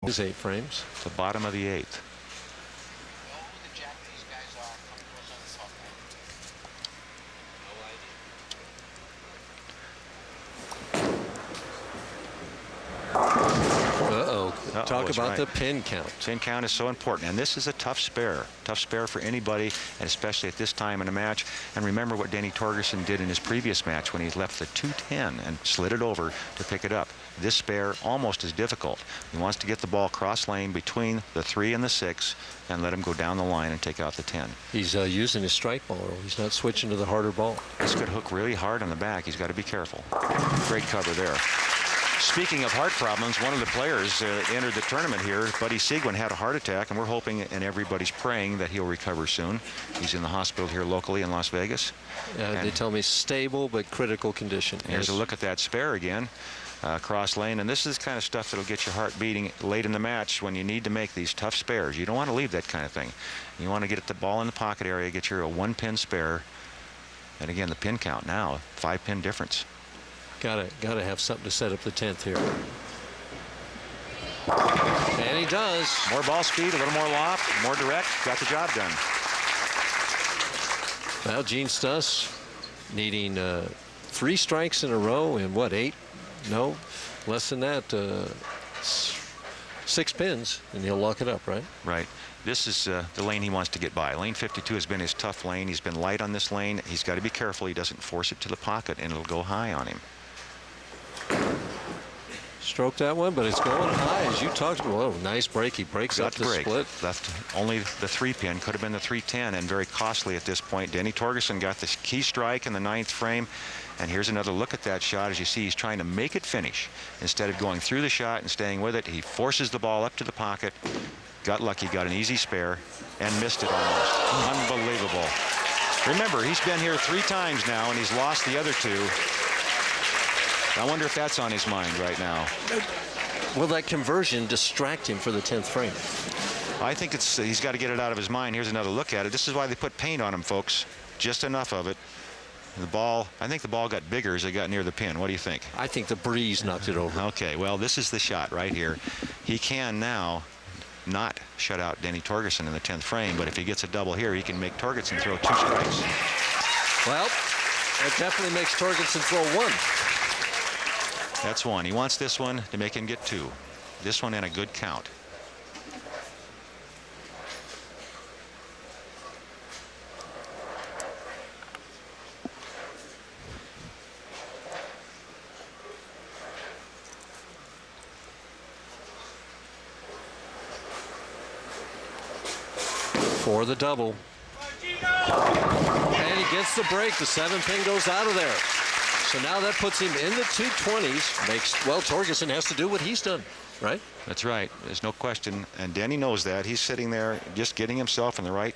His 8 frames. The bottom of the 8th. Talk about the pin count. Pin count is so important, and this is a tough spare for anybody, and especially at this time in a match. And remember what Denny Torgerson did in his previous match when he left the 210 and slid it over to pick it up. This spare almost as difficult. He wants to get the ball cross lane between the 3 and the 6 and let him go down the line and take out the 10. He's using his strike ball, Earl. He's not switching to the harder ball. This could hook really hard on the back. He's got to be careful. Great cover there. Speaking of heart problems, one of the players entered the tournament here, Buddy Seguin, had a heart attack, and we're hoping and everybody's praying that he'll recover soon. He's in the hospital here locally in Las Vegas. They tell me stable but critical condition. Here's a look at that spare again, cross lane, and this is the kind of stuff that'll get your heart beating late in the match when you need to make these tough spares. You don't want to leave that kind of thing. You want to get the ball in the pocket area, get your 1-pin spare, and again the pin count now 5-pin difference. Gotta have something to set up the 10th here. And he does. More ball speed, a little more loft, more direct, got the job done. Well, Gene Stus needing 3 strikes in a row in what, 8? No, less than that. 6 pins, and he'll lock it up, right? Right. This is the lane he wants to get by. Lane 52 has been his tough lane. He's been light on this lane. He's got to be careful he doesn't force it to the pocket, and it'll go high on him. Stroke that one, but it's going high, as you talked about. Oh, nice break. He breaks up the split. Left only the 3-pin. Could have been the 310, and very costly at this point. Denny Torgerson got the key strike in the 9th frame. And here's another look at that shot. As you see, he's trying to make it finish. Instead of going through the shot and staying with it, he forces the ball up to the pocket. Got lucky, got an easy spare, and missed it almost. Unbelievable. Remember, he's been here 3 times now, and he's lost the other 2. I wonder if that's on his mind right now. Will that conversion distract him for the 10th frame? I think he's got to get it out of his mind. Here's another look at it. This is why they put paint on him, folks. Just enough of it. The ball, I think the ball got bigger as it got near the pin. What do you think? I think the breeze knocked it over. Okay, well, this is the shot right here. He can now not shut out Denny Torgerson in the 10th frame, but if he gets a double here, he can make Torgerson throw 2 strikes. Well, that definitely makes Torgerson throw 1. That's 1. He wants this one to make him get 2. This one and a good count. For the double. And he gets the break. The 7-pin goes out of there. So now that puts him in the 220s. Well, Torgerson has to do what he's done, right? That's right. There's no question. And Denny knows that. He's sitting there just getting himself in the right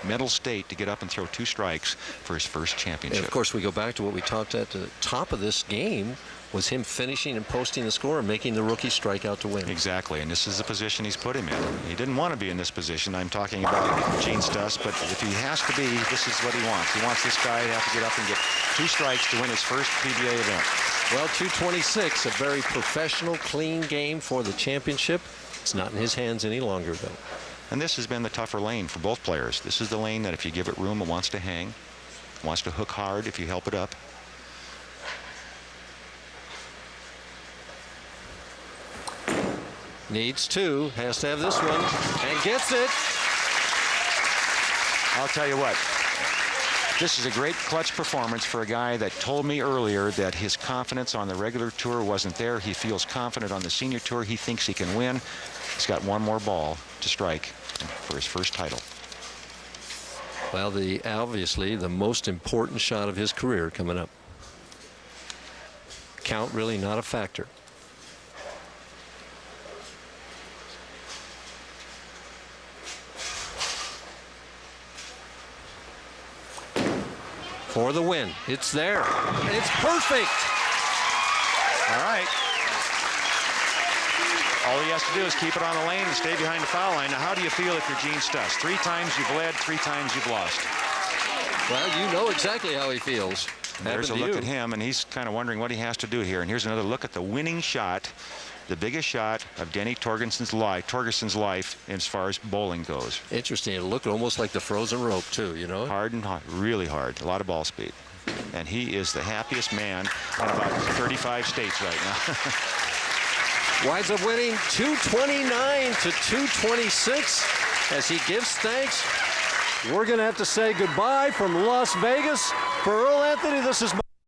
mental state to get up and throw 2 strikes for his first championship. And of course, we go back to what we talked at the top of this game, was him finishing and posting the score and making the rookie strike out to win. Exactly, and this is the position he's put him in. He didn't want to be in this position. I'm talking about Gene Stus, but if he has to be, this is what he wants. He wants this guy to have to get up and get 2 strikes to win his first PBA event. Well, 226, a very professional, clean game for the championship. It's not in his hands any longer, though. And this has been the tougher lane for both players. This is the lane that if you give it room, it wants to hang, wants to hook hard if you help it up. Needs 2, has to have this one, and gets it. I'll tell you what, this is a great clutch performance for a guy that told me earlier that his confidence on the regular tour wasn't there. He feels confident on the senior tour. He thinks he can win. He's got 1 more ball to strike for his first title. Well, obviously the most important shot of his career coming up. Count really not a factor. For the win. It's there. It's perfect. All right. All he has to do is keep it on the lane and stay behind the foul line. Now, how do you feel if you're Gene Stus? 3 times you've led, 3 times you've lost. Well, you know exactly how he feels. There's a look at him, and he's kind of wondering what he has to do here. And here's another look at the winning shot the biggest shot of Denny Torgerson's life as far as bowling goes. Interesting. It looked almost like the frozen rope, too, you know? Hard and hard, really hard. A lot of ball speed. And he is the happiest man in about 35 states right now. Winds up winning 229 to 226 as he gives thanks. We're going to have to say goodbye from Las Vegas. For Earl Anthony, this is